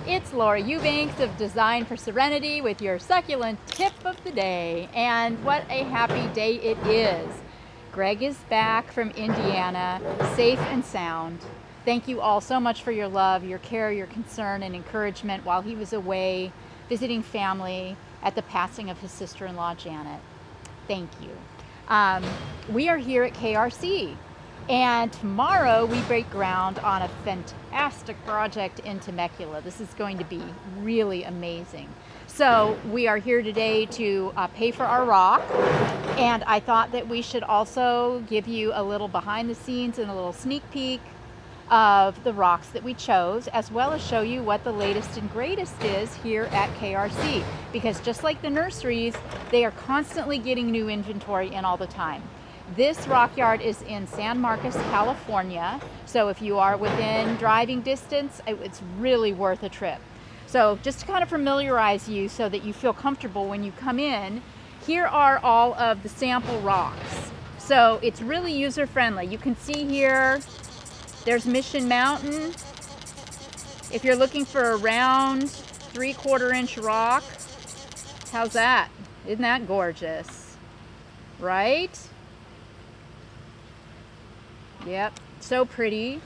It's Laura Eubanks of Design for Serenity with your succulent tip of the day. And what a happy day it is. Greg is back from Indiana, safe and sound. Thank you all so much for your love, your care, your concern, and encouragement while he was away visiting family at the passing of his sister-in-law, Janet. Thank you. We are here at KRC. And tomorrow we break ground on a fantastic project in Temecula. This is going to be really amazing. So we are here today to pay for our rock, and I thought that we should also give you a little behind the scenes and a little sneak peek of the rocks that we chose, as well as show you what the latest and greatest is here at KRC. Because just like the nurseries, they are constantly getting new inventory in all the time. This rock yard is in San Marcos, California, so if you are within driving distance, it's really worth a trip. So just to kind of familiarize you so that you feel comfortable when you come in, here are all of the sample rocks. So it's really user-friendly. You can see here, there's Mission Mountain. If you're looking for a round 3/4 inch rock, how's that? Isn't that gorgeous? Right? Yep, so pretty.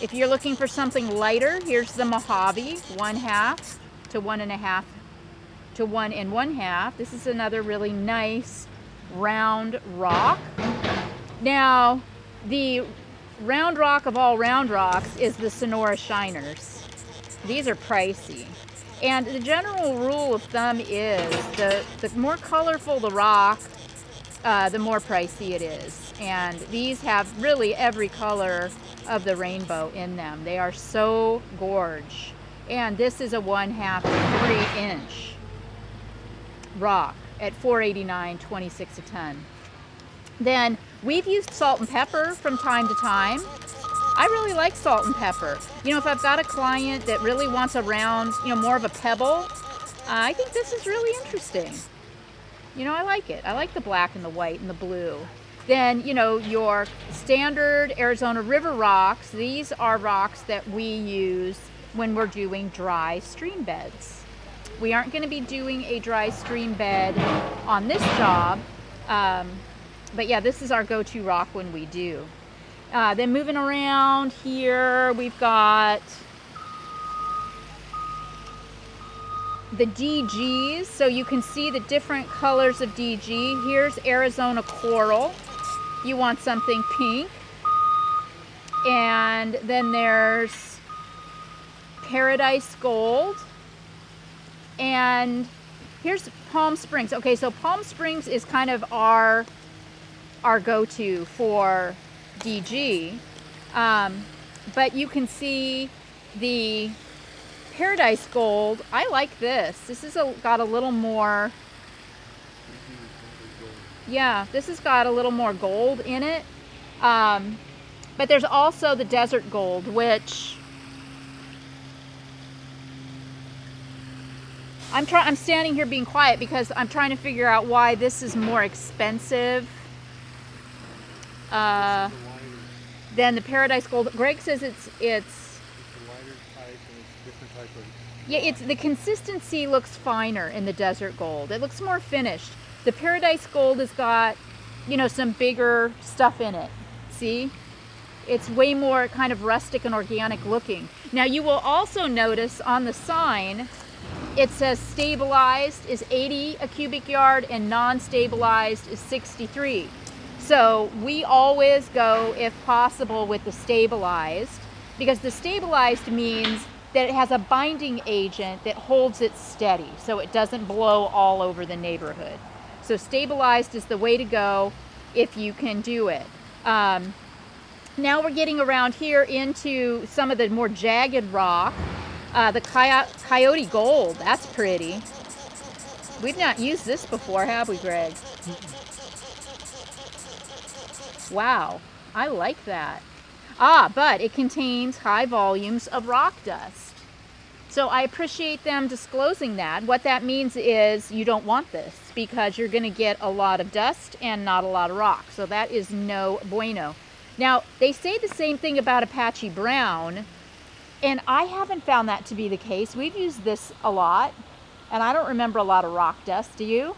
If you're looking for something lighter, here's the Mojave, 1/2 to 1.5 to 1 1/2. This is another really nice round rock. Now, the round rock of all round rocks is the Sonora Shiners. These are pricey. And the general rule of thumb is the more colorful the rock, the more pricey it is. And these have really every color of the rainbow in them. They are so gorge. And this is a 1/2 to 3 inch rock at $489.26 a ton. Then we've used salt and pepper from time to time. I really like salt and pepper. You know, if I've got a client that really wants a round, you know, more of a pebble, I think this is really interesting. You know, I like it. I like the black and the white and the blue. Then, you know, your standard Arizona River rocks, these are rocks that we use when we're doing dry stream beds. We aren't going to be doing a dry stream bed on this job, but yeah, this is our go-to rock when we do. Then moving around here, we've got the DGs, so you can see the different colors of DG. Here's Arizona Coral. You want something pink. And then there's Paradise Gold. And here's Palm Springs. Okay, so Palm Springs is kind of our go-to for DG. But you can see the Paradise Gold. I like this. This is got a little more, yeah, this has got a little more gold in it. But there's also the Desert Gold, which I'm standing here being quiet because I'm trying to figure out why this is more expensive than the Paradise Gold. Greg says it's yeah, the consistency looks finer in the Desert Gold. It looks more finished. The Paradise Gold has got, you know, some bigger stuff in it. See? It's way more kind of rustic and organic looking. Now you will also notice on the sign, it says stabilized is 80 a cubic yard and non-stabilized is 63. So we always go, if possible, with the stabilized, because the stabilized means that it has a binding agent that holds it steady so it doesn't blow all over the neighborhood. So stabilized is the way to go if you can do it. Now we're getting around here into some of the more jagged rock. The Coyote Gold, that's pretty. We've not used this before, have we, Greg? Wow, I like that. But it contains high volumes of rock dust. So I appreciate them disclosing that. What that means is you don't want this because you're going to get a lot of dust and not a lot of rock. So that is no bueno. Now, they say the same thing about Apache Brown, And I haven't found that to be the case. We've used this a lot, and I don't remember a lot of rock dust. Do you?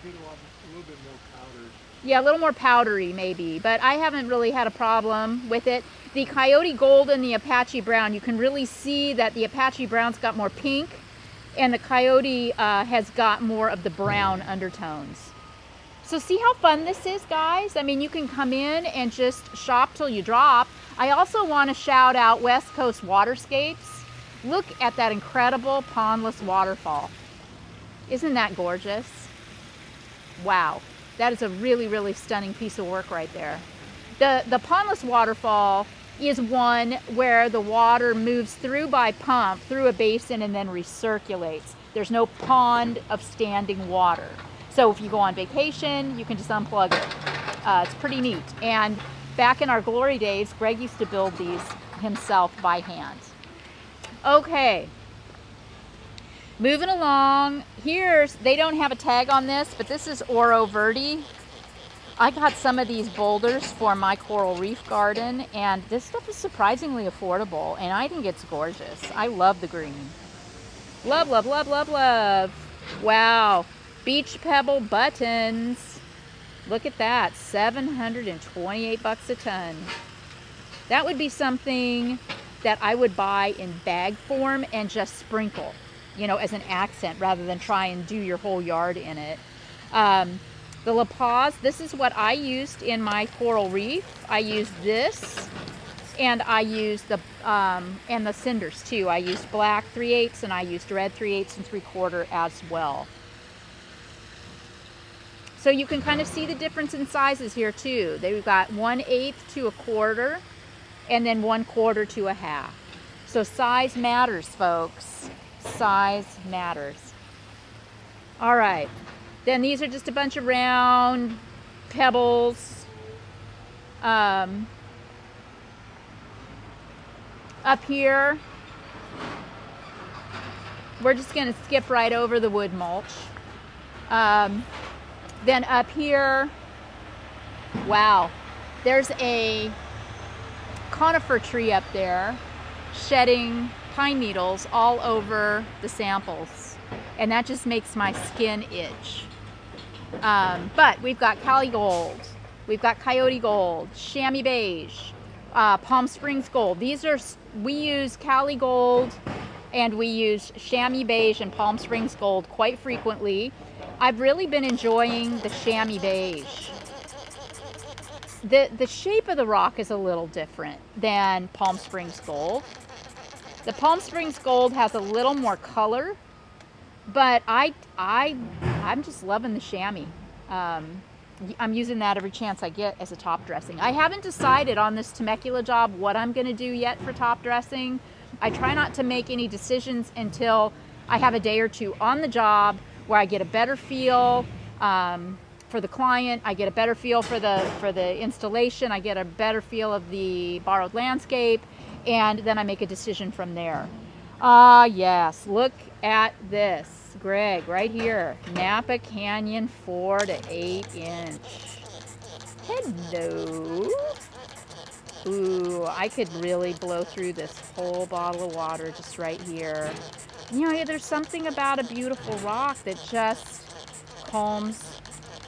You get a little bit more powdered. Yeah, a little more powdery maybe, but I haven't really had a problem with it. The Coyote Gold and the Apache Brown, you can really see that the Apache Brown's got more pink, and the Coyote has got more of the brown undertones. So see how fun this is, guys? I mean, you can come in and just shop till you drop. I also want to shout out West Coast Waterscapes. Look at that incredible pondless waterfall. Isn't that gorgeous? Wow, that is a really, really stunning piece of work right there. The pondless waterfall is one where the water moves through by pump, through a basin, and then recirculates. There's no pond of standing water. So if you go on vacation, you can just unplug it. It's pretty neat. And back in our glory days, Greg used to build these himself by hand. Okay, moving along. They don't have a tag on this, but this is Oro Verde. I got some of these boulders for my coral reef garden, and this stuff is surprisingly affordable, and I think it's gorgeous. I love the green. Love, love, love, love, love. Wow. Beach pebble buttons. Look at that, 728 bucks a ton. That would be something that I would buy in bag form and just sprinkle, you know, as an accent rather than try and do your whole yard in it. The La Paz, this is what I used in my coral reef. I used this, and I used and the cinders too. I used black 3/8 and I used red 3/8 and 3/4 as well. So you can kind of see the difference in sizes here too. They've got 1/8 to 1/4, and then 1/4 to 1/2. So size matters, folks. Size matters. All right. Then these are just a bunch of round pebbles. Up here, we're just going to skip right over the wood mulch. Then up here, wow, there's a conifer tree up there shedding pine needles all over the samples, and that just makes my skin itch. But we've got Cali Gold, we've got Coyote Gold, Chamois Beige, Palm Springs Gold. We use Cali Gold and we use Chamois Beige and Palm Springs Gold quite frequently. I've really been enjoying the Chamois Beige. The shape of the rock is a little different than Palm Springs Gold. The Palm Springs Gold has a little more color, but I'm just loving the chamois. I'm using that every chance I get as a top dressing. I haven't decided on this Temecula job what I'm going to do yet for top dressing. I try not to make any decisions until I have a day or two on the job where I get a better feel for the client, I get a better feel for the installation, I get a better feel of the borrowed landscape, and then I make a decision from there. Yes, look at this, Greg, right here. Napa Canyon 4 to 8 inch. Hello. Ooh, I could really blow through this whole bottle of water just right here. You know, there's something about a beautiful rock that just calms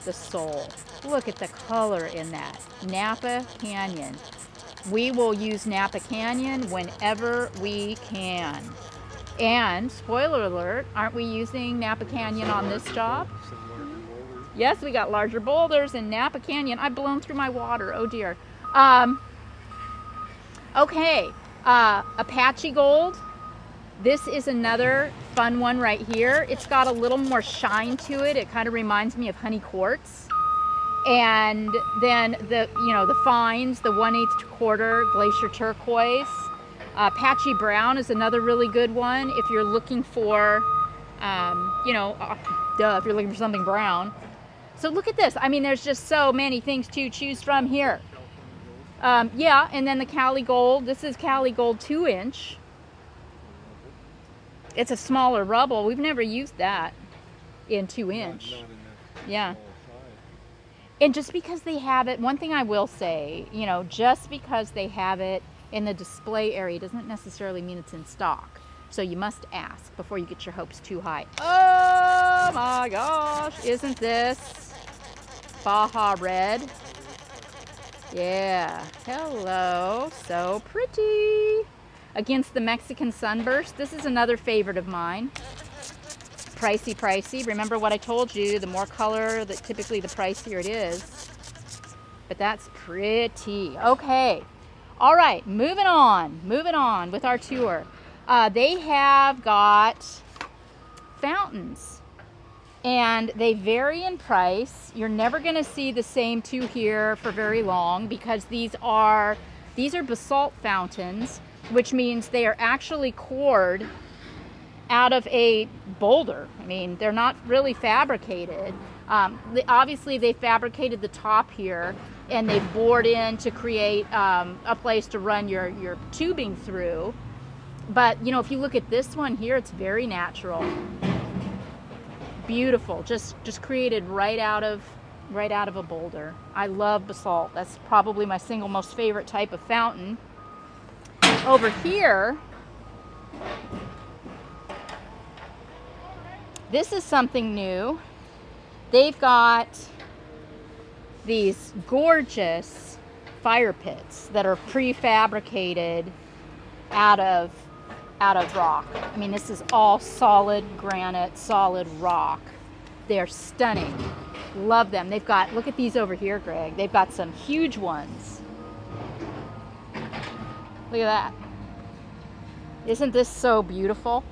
the soul. Look at the color in that. Napa Canyon. We will use Napa Canyon whenever we can. And, spoiler alert, aren't we using Napa Canyon on this job? Yes, we got larger boulders in Napa Canyon. I've blown through my water, oh dear. Okay, Apache Gold. This is another fun one right here. It's got a little more shine to it. It kind of reminds me of honey quartz. And then the fines, the 1/8 to 1/4 glacier turquoise. Apache Brown is another really good one if you're looking for, if you're looking for something brown. So look at this. I mean, there's just so many things to choose from here. Yeah, and then the Cali Gold. This is Cali Gold 2 inch. It's a smaller rubble. We've never used that in 2 inch. Yeah. And just because they have it, one thing I will say, you know, just because they have it in the display area doesn't necessarily mean it's in stock. So you must ask before you get your hopes too high. Oh my gosh, isn't this Baja Red? Yeah, hello, so pretty. Against the Mexican sunburst, this is another favorite of mine. Pricey, pricey. Remember what I told you, the more color, typically the pricier it is. But that's pretty. Okay, all right, moving on with our tour. They have got fountains, and they vary in price. You're never going to see the same two here for very long because these are basalt fountains, which means they are actually cored out of a boulder. I mean, they're not really fabricated. Obviously, they fabricated the top here, and they bored in to create a place to run your tubing through. But you know, if you look at this one here, it's very natural, beautiful, just created right out of a boulder. I love basalt. That's probably my single most favorite type of fountain. Over here, this is something new. They've got these gorgeous fire pits that are prefabricated out of rock. I mean, this is all solid granite, solid rock. They're stunning. Love them. They've got, look at these over here, Greg. They've got some huge ones. Look at that. Isn't this so beautiful?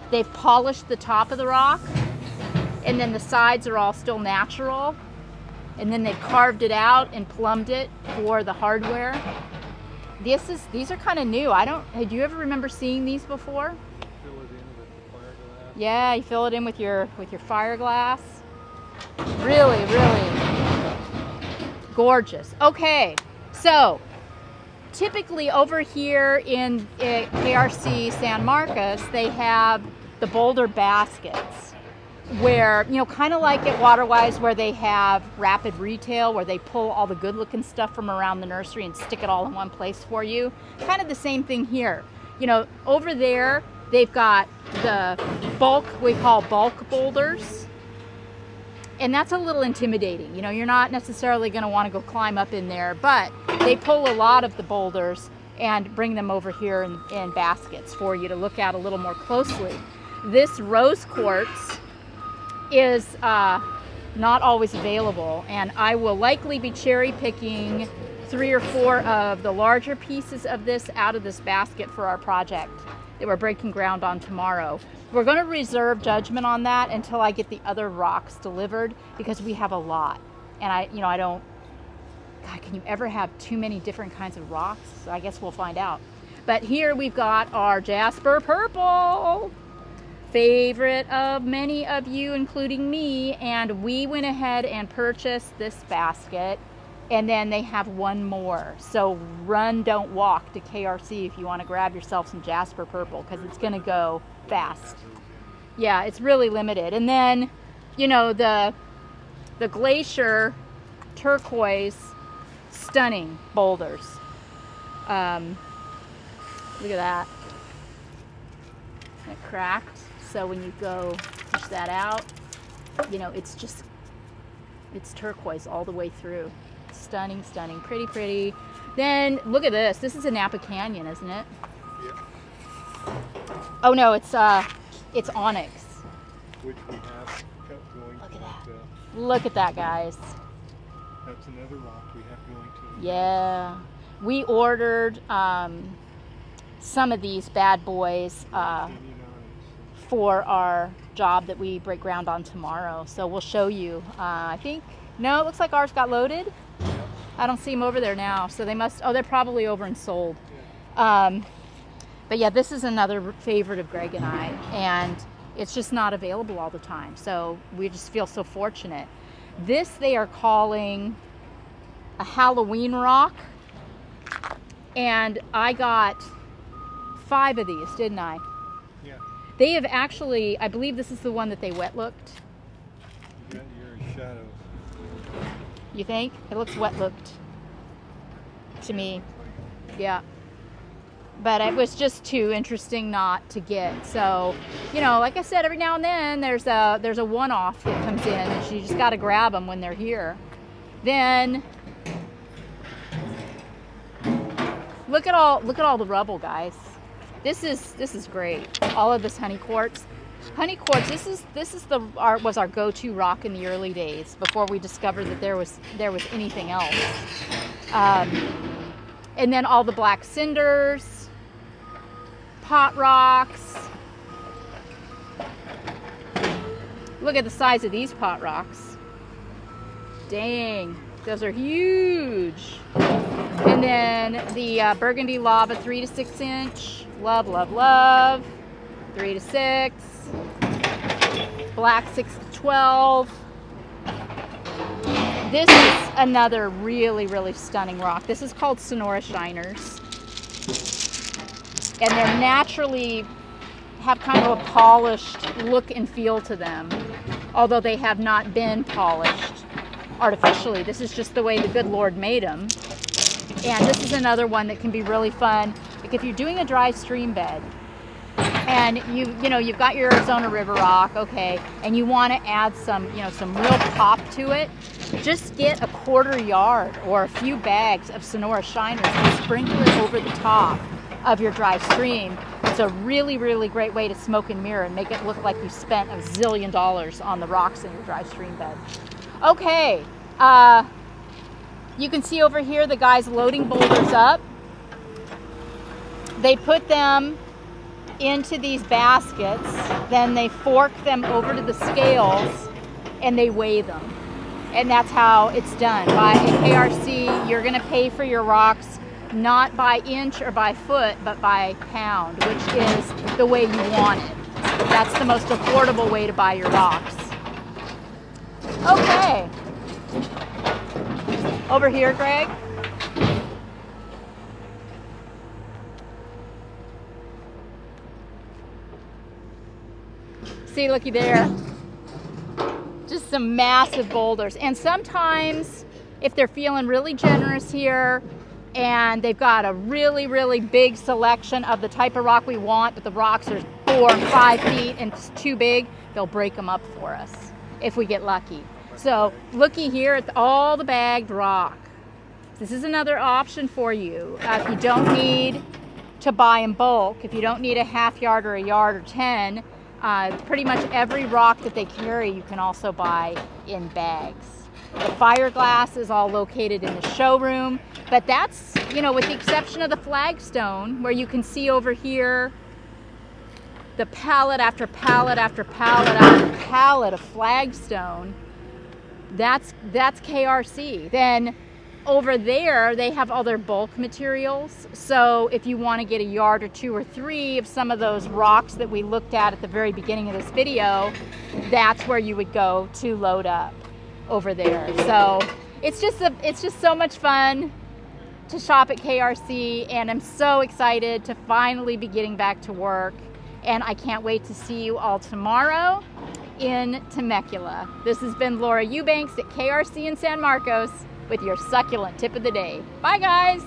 They've polished the top of the rock, and then the sides are all still natural, and then they've carved it out and plumbed it for the hardware. These are kind of new. Do you ever remember seeing these before? Fill it in with the fire glass. Yeah, you fill it in with your fire glass. Really, really gorgeous. Okay, so typically over here in KRC San Marcos, they have the Boulder Baskets, where, you know, kind of like at Waterwise, where they have rapid retail, where they pull all the good looking stuff from around the nursery and stick it all in one place for you. Kind of the same thing here. You know, over there, they've got the bulk, we call bulk boulders. And that's a little intimidating. You know, you're not necessarily going to want to go climb up in there, but they pull a lot of the boulders and bring them over here in baskets for you to look at a little more closely. This rose quartz is not always available, and I will likely be cherry picking 3 or 4 of the larger pieces of this out of this basket for our project that we're breaking ground on tomorrow. We're going to reserve judgment on that until I get the other rocks delivered, because we have a lot, and I don't, God, can you ever have too many different kinds of rocks? So I guess we'll find out. But here we've got our Jasper Purple, favorite of many of you, including me, and we went ahead and purchased this basket, and then they have one more. So run, don't walk to KRC if you want to grab yourself some Jasper Purple, because it's going to go fast. Yeah, it's really limited. And then, you know, the Glacier turquoise, stunning boulders. Look at that. It cracked. So when you go push that out, you know, it's turquoise all the way through. Stunning, stunning, pretty, pretty. Then look at this. This is a Napa Canyon, isn't it? Yeah. Oh no, it's onyx. Which we have kept going. Look at that. Look at that, guys. That's another rock we have going to. Yeah. We ordered some of these bad boys for our job that we break ground on tomorrow. So we'll show you. I think, no, it looks like ours got loaded. Yep. I don't see them over there now. So they must, oh, they're probably over and sold. Yeah. But yeah, this is another favorite of Greg and I, and it's just not available all the time. So we just feel so fortunate. This they are calling a Halloween rock. And I got 5 of these, didn't I? Yeah. They have actually, I believe this is the one that they wet looked. You got your shadows. You think? It looks wet looked to me. Yeah. But it was just too interesting not to get. So, you know, like I said, every now and then there's a one-off that comes in, and you just got to grab them when they're here. Then look at all the rubble, guys. This is great. All of this honey quartz. Honey quartz. This was our go-to rock in the early days before we discovered that there was anything else. And then all the black cinders, pot rocks. Look at the size of these pot rocks. Dang, those are huge. And then the burgundy lava 3 to 6 inch. Love, love, love. 3 to 6. Black 6 to 12. This is another really, really stunning rock. This is called Sonora Shiners. And they're naturally have kind of a polished look and feel to them, although they have not been polished artificially. This is just the way the good Lord made them. And this is another one that can be really fun. Like if you're doing a dry stream bed, and you've got your Arizona River rock, okay, and you want to add some real pop to it, just get a 1/4 yard or a few bags of Sonora Shiners and sprinkle it over the top of your dry stream. It's a really, really great way to smoke and mirror and make it look like you spent $1 zillion on the rocks in your dry stream bed. Okay, you can see over here the guys loading boulders up. They put them into these baskets, then they fork them over to the scales and they weigh them. And that's how it's done. By a KRC, you're gonna pay for your rocks not by inch or by foot, but by pound, which is the way you want it. That's the most affordable way to buy your rocks. Okay. Over here, Greg. See, looky there. Just some massive boulders. And sometimes, if they're feeling really generous here, and they've got a really, really big selection of the type of rock we want, but the rocks are 4 and 5 feet and it's too big, they'll break them up for us if we get lucky. So looky here at all the bagged rock. This is another option for you. If you don't need to buy in bulk, if you don't need a 1/2 yard or a yard or 10, pretty much every rock that they carry you can also buy in bags. The fiberglass is all located in the showroom, but that's, with the exception of the flagstone, where you can see over here the pallet after pallet after pallet after pallet of flagstone, that's KRC. Then over there, they have all their bulk materials. So if you want to get a yard or 2 or 3 of some of those rocks that we looked at the very beginning of this video, that's where you would go to load up over there. So it's just so much fun to shop at KRC, and I'm so excited to finally be getting back to work. And I can't wait to see you all tomorrow in Temecula. This has been Laura Eubanks at KRC in San Marcos with your succulent tip of the day. Bye, guys.